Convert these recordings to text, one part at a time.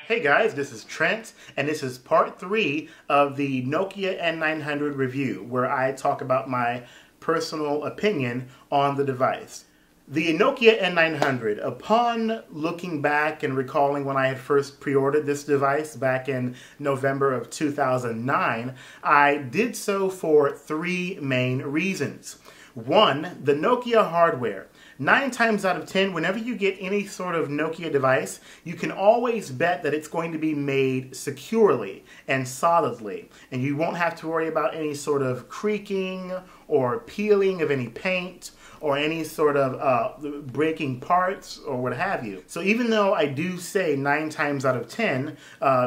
Hey guys, this is Trent, and this is part 3 of the Nokia N900 review, where I talk about my personal opinion on the device. The Nokia N900, upon looking back and recalling when I had first pre-ordered this device back in November of 2009, I did so for 3 main reasons. One, the Nokia hardware. 9 times out of 10, whenever you get any sort of Nokia device, you can always bet that it's going to be made securely and solidly. And you won't have to worry about any sort of creaking or peeling of any paint or any sort of breaking parts or what have you. So even though I do say 9 times out of 10,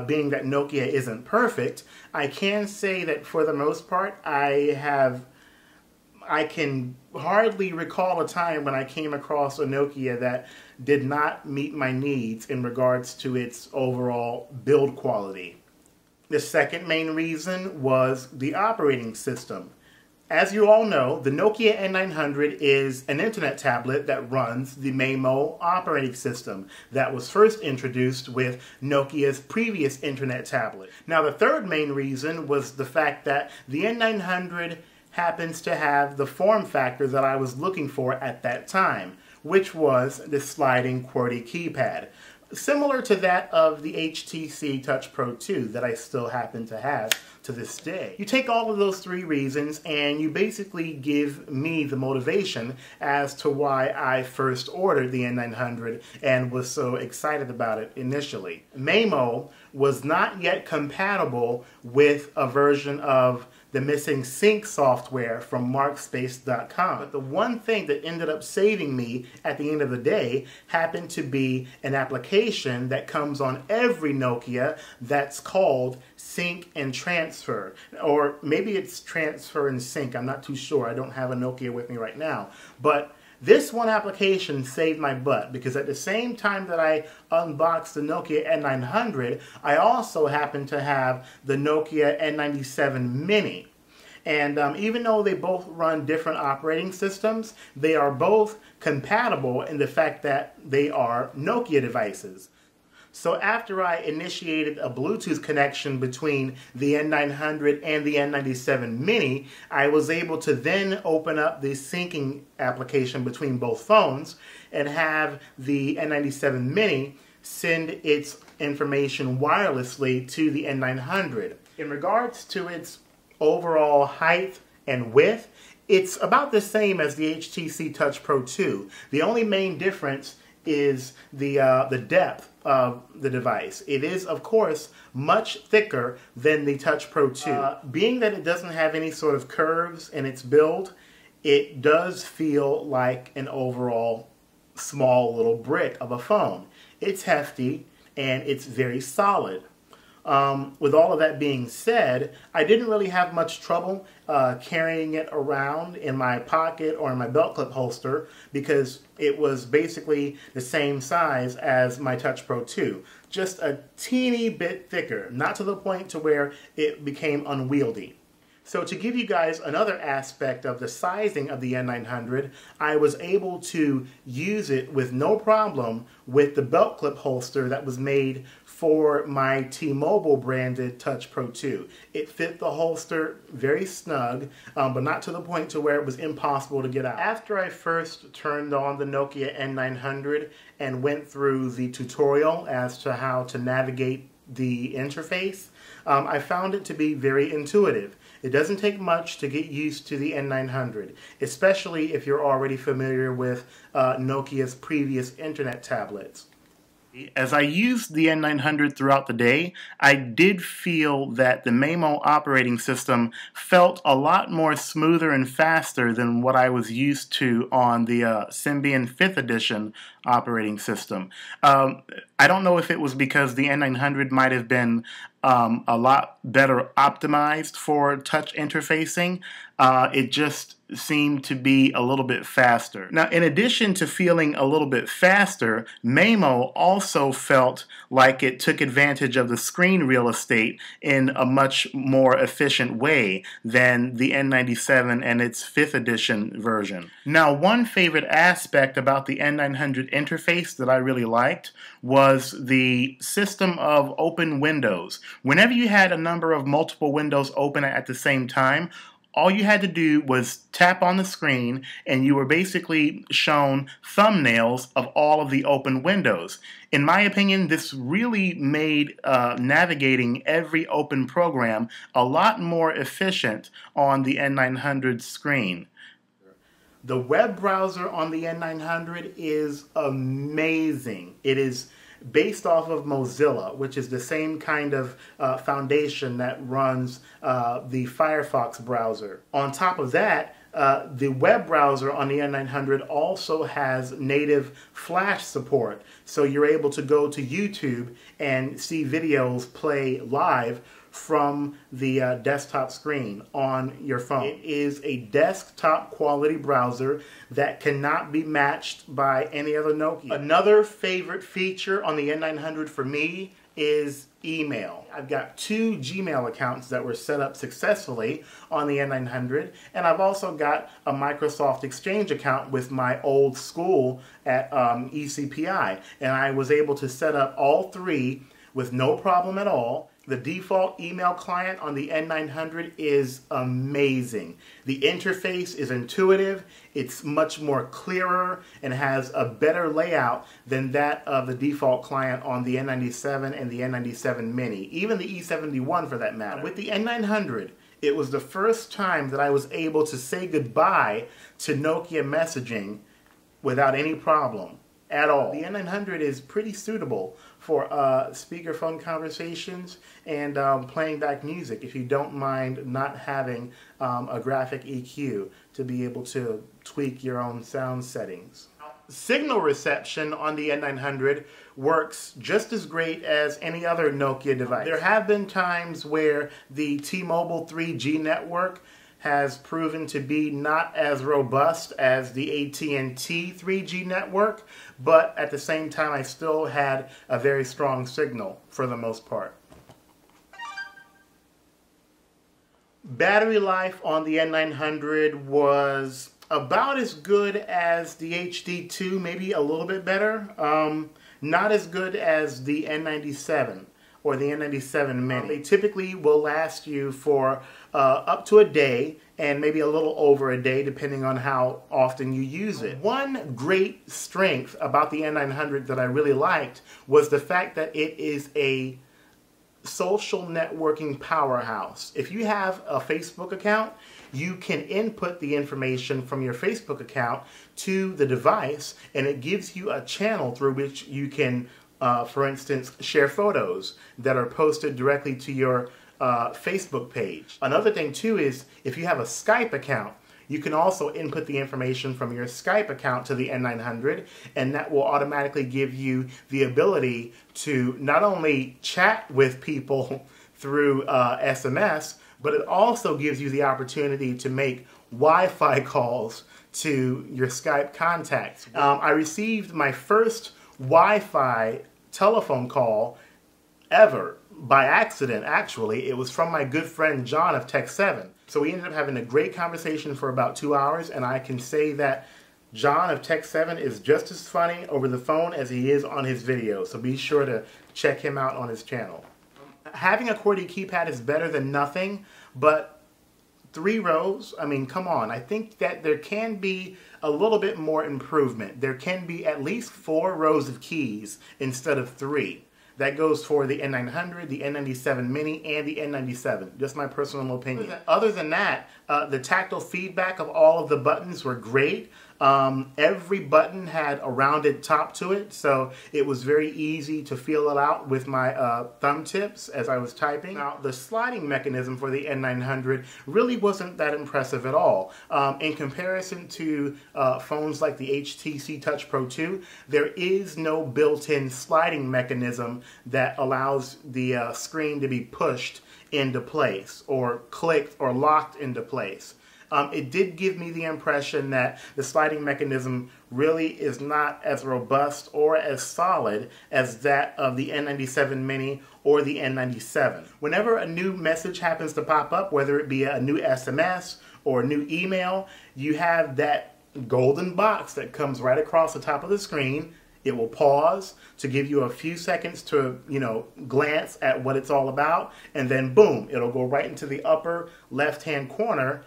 being that Nokia isn't perfect, I can say that for the most part, I can hardly recall a time when I came across a Nokia that did not meet my needs in regards to its overall build quality. The second main reason was the operating system. As you all know, the Nokia N900 is an internet tablet that runs the Maemo operating system that was first introduced with Nokia's previous internet tablet. Now, the third main reason was the fact that the N900 happens to have the form factor that I was looking for at that time, which was the sliding QWERTY keypad, similar to that of the HTC Touch Pro 2 that I still happen to have to this day. You take all of those 3 reasons and you basically give me the motivation as to why I first ordered the N900 and was so excited about it initially. Maemo was not yet compatible with a version of the missing sync software from markspace.com. But the one thing that ended up saving me at the end of the day happened to be an application that comes on every Nokia that's called Sync and Transfer. Or maybe it's Transfer and Sync, I'm not too sure. I don't have a Nokia with me right now. But this one application saved my butt because at the same time that I unboxed the Nokia N900, I also happened to have the Nokia N97 Mini. And even though they both run different operating systems, they are both compatible in the fact that they are Nokia devices. So after I initiated a Bluetooth connection between the N900 and the N97 Mini, I was able to then open up the syncing application between both phones and have the N97 Mini send its information wirelessly to the N900. In regards to its overall height and width, it's about the same as the HTC Touch Pro 2. The only main difference is the depth of the device. It is, of course, much thicker than the Touch Pro 2. Being that it doesn't have any sort of curves in its build, it does feel like an overall small little brick of a phone. It's hefty and it's very solid. With all of that being said, I didn't really have much trouble carrying it around in my pocket or in my belt clip holster because it was basically the same size as my Touch Pro 2. Just a teeny bit thicker, not to the point to where it became unwieldy. So to give you guys another aspect of the sizing of the N900, I was able to use it with no problem with the belt clip holster that was made for my T-Mobile branded Touch Pro 2. It fit the holster very snug, but not to the point to where it was impossible to get out. After I first turned on the Nokia N900 and went through the tutorial as to how to navigate the interface, I found it to be very intuitive. It doesn't take much to get used to the N900, especially if you're already familiar with Nokia's previous internet tablets. As I used the N900 throughout the day, I did feel that the Maemo operating system felt a lot more smoother and faster than what I was used to on the Symbian 5th edition operating system. I don't know if it was because the N900 might have been a lot better optimized for touch interfacing, it just seemed to be a little bit faster. Now, in addition to feeling a little bit faster, Maemo also felt like it took advantage of the screen real estate in a much more efficient way than the N97 and its 5th edition version. Now, one favorite aspect about the N900 interface that I really liked was the system of open windows. Whenever you had a number of multiple windows open at the same time, all you had to do was tap on the screen and you were basically shown thumbnails of all of the open windows. In my opinion, this really made navigating every open program a lot more efficient on the N900 screen. The web browser on the N900 is amazing. It is based off of Mozilla, which is the same kind of foundation that runs the Firefox browser. On top of that, the web browser on the N900 also has native Flash support, so you're able to go to YouTube and see videos play live from the desktop screen on your phone. It is a desktop quality browser that cannot be matched by any other Nokia. Another favorite feature on the N900 for me is email. I've got 2 Gmail accounts that were set up successfully on the N900, and I've also got a Microsoft Exchange account with my old school at ECPI, and I was able to set up all 3 with no problem at all. The default email client on the N900 is amazing. The interface is intuitive, it's much more clearer, and has a better layout than that of the default client on the N97 and the N97 Mini, even the E71 for that matter. With the N900, it was the first time that I was able to say goodbye to Nokia messaging without any problem at all. The N900 is pretty suitable for speakerphone conversations and playing back music if you don't mind not having a graphic EQ to be able to tweak your own sound settings. Signal reception on the N900 works just as great as any other Nokia device. There have been times where the T-Mobile 3G network has proven to be not as robust as the AT&T 3G network, but at the same time I still had a very strong signal for the most part. Battery life on the N900 was about as good as the HD2, maybe a little bit better. Not as good as the N97 or the N97 Mini. They typically will last you for up to a day and maybe a little over a day depending on how often you use it. One great strength about the N900 that I really liked was the fact that it is a social networking powerhouse. If you have a Facebook account, you can input the information from your Facebook account to the device and it gives you a channel through which you can for instance, share photos that are posted directly to your Facebook page. Another thing too is if you have a Skype account, you can also input the information from your Skype account to the N900 and that will automatically give you the ability to not only chat with people through SMS, but it also gives you the opportunity to make Wi-Fi calls to your Skype contacts. I received my first Wi-Fi telephone call ever by accident, actually. It was from my good friend Jon of Tehkseven. So we ended up having a great conversation for about 2 hours, and I can say that Jon of Tehkseven is just as funny over the phone as he is on his videos, so be sure to check him out on his channel. Having a QWERTY keypad is better than nothing, but 3 rows, I mean, come on. I think that there can be a little bit more improvement. There can be at least 4 rows of keys instead of 3. That goes for the N900, the N97 Mini, and the N97. Just my personal opinion. Other than that, the tactile feedback of all of the buttons were great. Every button had a rounded top to it, so it was very easy to feel it out with my thumb tips as I was typing. Now, the sliding mechanism for the N900 really wasn't that impressive at all. In comparison to phones like the HTC Touch Pro 2, there is no built-in sliding mechanism that allows the screen to be pushed into place or clicked or locked into place. It did give me the impression that the sliding mechanism really is not as robust or as solid as that of the N97 Mini or the N97. Whenever a new message happens to pop up, whether it be a new SMS or a new email, you have that golden box that comes right across the top of the screen. It will pause to give you a few seconds to, glance at what it's all about, and then boom, it'll go right into the upper left-hand corner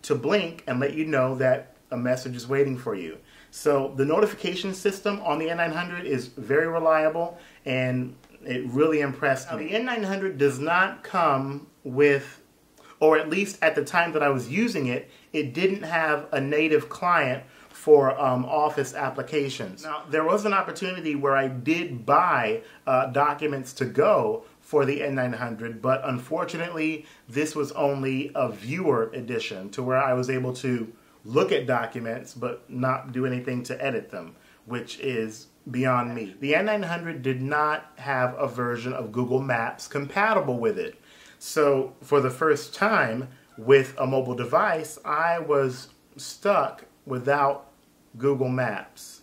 to blink and let you know that a message is waiting for you. So the notification system on the N900 is very reliable, and it really impressed me. The N900 does not come with, or at least at the time that I was using it, it didn't have a native client for Office applications. Now, there was an opportunity where I did buy documents to go for the N900, but unfortunately, this was only a viewer edition to where I was able to look at documents but not do anything to edit them, which is beyond me. The N900 did not have a version of Google Maps compatible with it. So for the first time with a mobile device, I was stuck without Google Maps.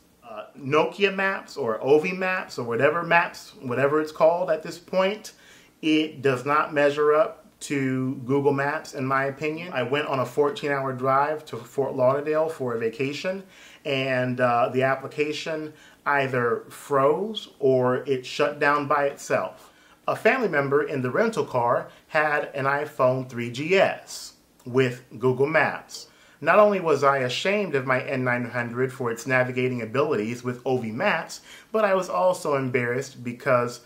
Nokia Maps or Ovi Maps or whatever it's called at this point, it does not measure up to Google Maps in my opinion. I went on a 14-hour drive to Fort Lauderdale for a vacation, and the application either froze or it shut down by itself. A family member in the rental car had an iPhone 3GS with Google Maps. Not only was I ashamed of my N900 for its navigating abilities with Ovi Maps, but I was also embarrassed because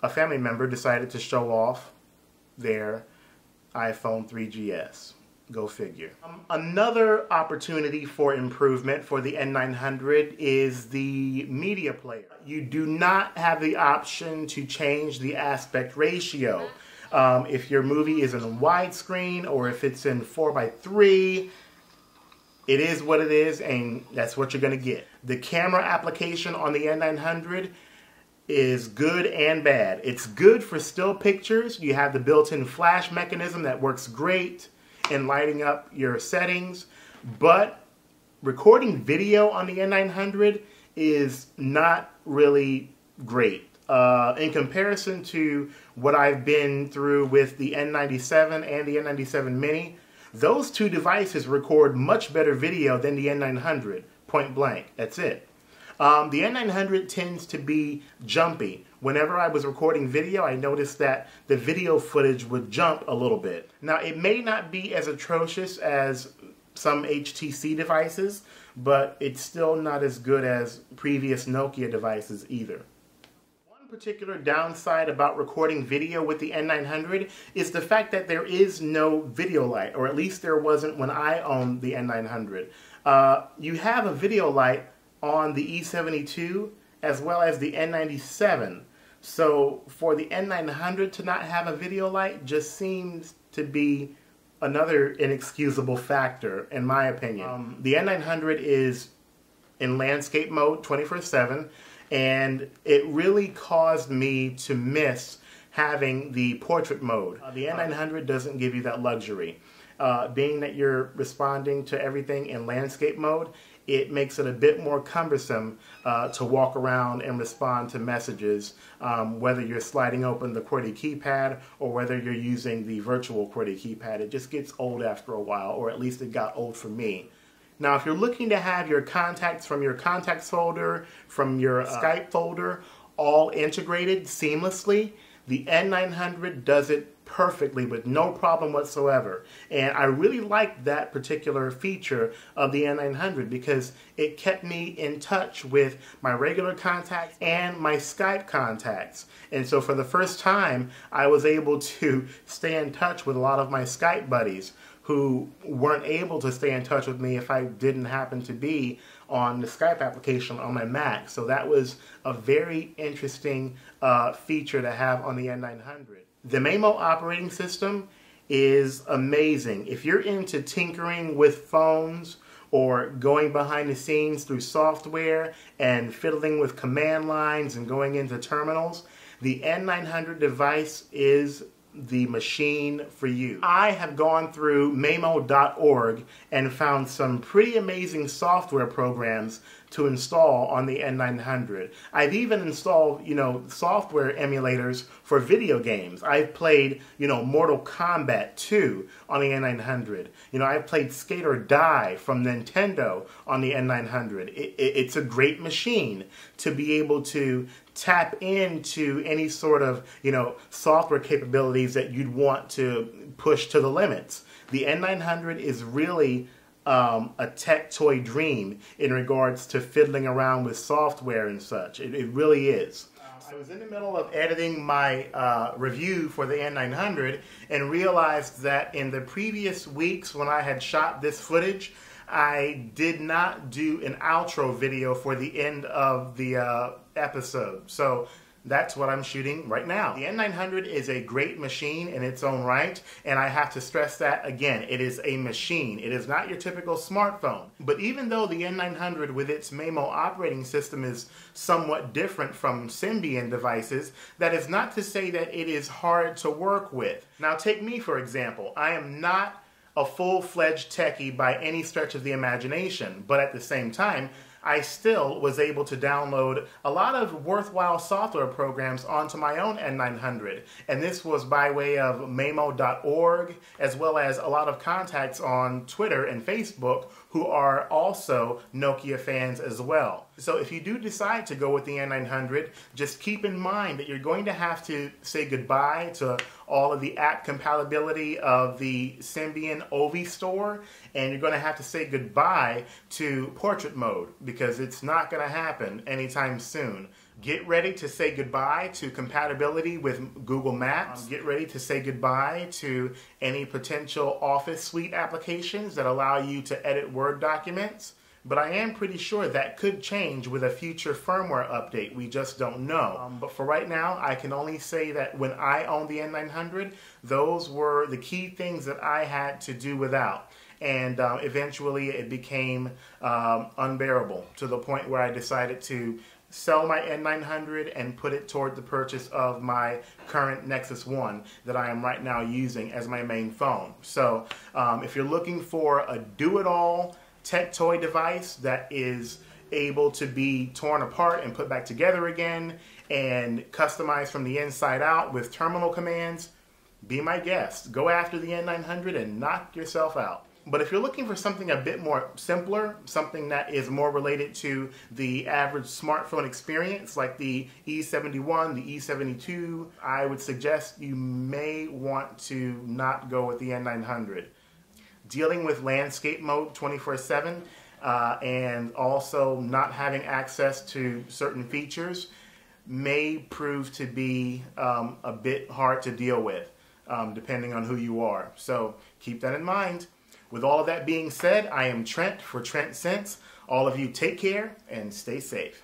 a family member decided to show off their iPhone 3GS. Go figure. Another opportunity for improvement for the N900 is the media player. You do not have the option to change the aspect ratio. If your movie is in widescreen or if it's in 4:3, it is what it is, and that's what you're going to get. The camera application on the N900 is good and bad. It's good for still pictures. You have the built-in flash mechanism that works great in lighting up your settings, but recording video on the N900 is not really great. In comparison to what I've been through with the N97 and the N97 Mini, those two devices record much better video than the N900, point blank. That's it. The N900 tends to be jumpy. Whenever I was recording video, I noticed that the video footage would jump a little bit. Now, it may not be as atrocious as some HTC devices, but it's still not as good as previous Nokia devices either. One particular downside about recording video with the N900 is the fact that there is no video light, or at least there wasn't when I owned the N900. You have a video light on the E72 as well as the N97. So for the N900 to not have a video light just seems to be another inexcusable factor in my opinion. The N900 is in landscape mode 24/7, and it really caused me to miss having the portrait mode. The N900 doesn't give you that luxury. Being that you're responding to everything in landscape mode, it makes it a bit more cumbersome to walk around and respond to messages, whether you're sliding open the QWERTY keypad or whether you're using the virtual QWERTY keypad. It just gets old after a while, or at least it got old for me. Now, if you're looking to have your contacts from your contacts folder, from your Skype folder, all integrated seamlessly, the N900 does it perfectly with no problem whatsoever. And I really liked that particular feature of the N900 because it kept me in touch with my regular contacts and my Skype contacts. And so for the first time, I was able to stay in touch with a lot of my Skype buddies who weren't able to stay in touch with me if I didn't happen to be on the Skype application on my Mac. So that was a very interesting feature to have on the N900. The Maemo operating system is amazing. If you're into tinkering with phones or going behind the scenes through software and fiddling with command lines and going into terminals, the N900 device is the machine for you. I have gone through Maemo.org and found some pretty amazing software programs to install on the N900. I've even installed, software emulators for video games. I've played, Mortal Kombat 2 on the N900. I've played Skate or Die from Nintendo on the N900. It's a great machine to be able to tap into any sort of, software capabilities that you'd want to push to the limits. The N900 is really a tech toy dream in regards to fiddling around with software and such. It really is. I was in the middle of editing my review for the N900 and realized that in the previous weeks when I had shot this footage, I did not do an outro video for the end of the episode. So that's what I'm shooting right now. The N900 is a great machine in its own right, and I have to stress that again. It is a machine. It is not your typical smartphone. But even though the N900 with its Maemo operating system is somewhat different from Symbian devices, that is not to say that it is hard to work with. Now take me for example. I am not a full-fledged techie by any stretch of the imagination, but at the same time, I still was able to download a lot of worthwhile software programs onto my own N900. And this was by way of Maemo.org, as well as a lot of contacts on Twitter and Facebook who are also Nokia fans as well. So if you do decide to go with the N900, just keep in mind that you're going to have to say goodbye to all of the app compatibility of the Symbian Ovi store, and you're going to have to say goodbye to portrait mode because it's not going to happen anytime soon. Get ready to say goodbye to compatibility with Google Maps. Get ready to say goodbye to any potential Office Suite applications that allow you to edit Word documents. But I am pretty sure that could change with a future firmware update. We just don't know. But for right now, I can only say that when I owned the N900, those were the key things that I had to do without. And eventually it became unbearable to the point where I decided to sell my N900 and put it toward the purchase of my current Nexus 1 that I am right now using as my main phone. So if you're looking for a do-it-all tech toy device that is able to be torn apart and put back together again and customized from the inside out with terminal commands, be my guest. Go after the N900 and knock yourself out. But if you're looking for something a bit more simpler, something that is more related to the average smartphone experience, like the E71, the E72, I would suggest you may want to not go with the N900. Dealing with landscape mode 24/7 and also not having access to certain features may prove to be a bit hard to deal with, depending on who you are. So keep that in mind. With all of that being said, I am Trent for Trent Sense. All of you take care and stay safe.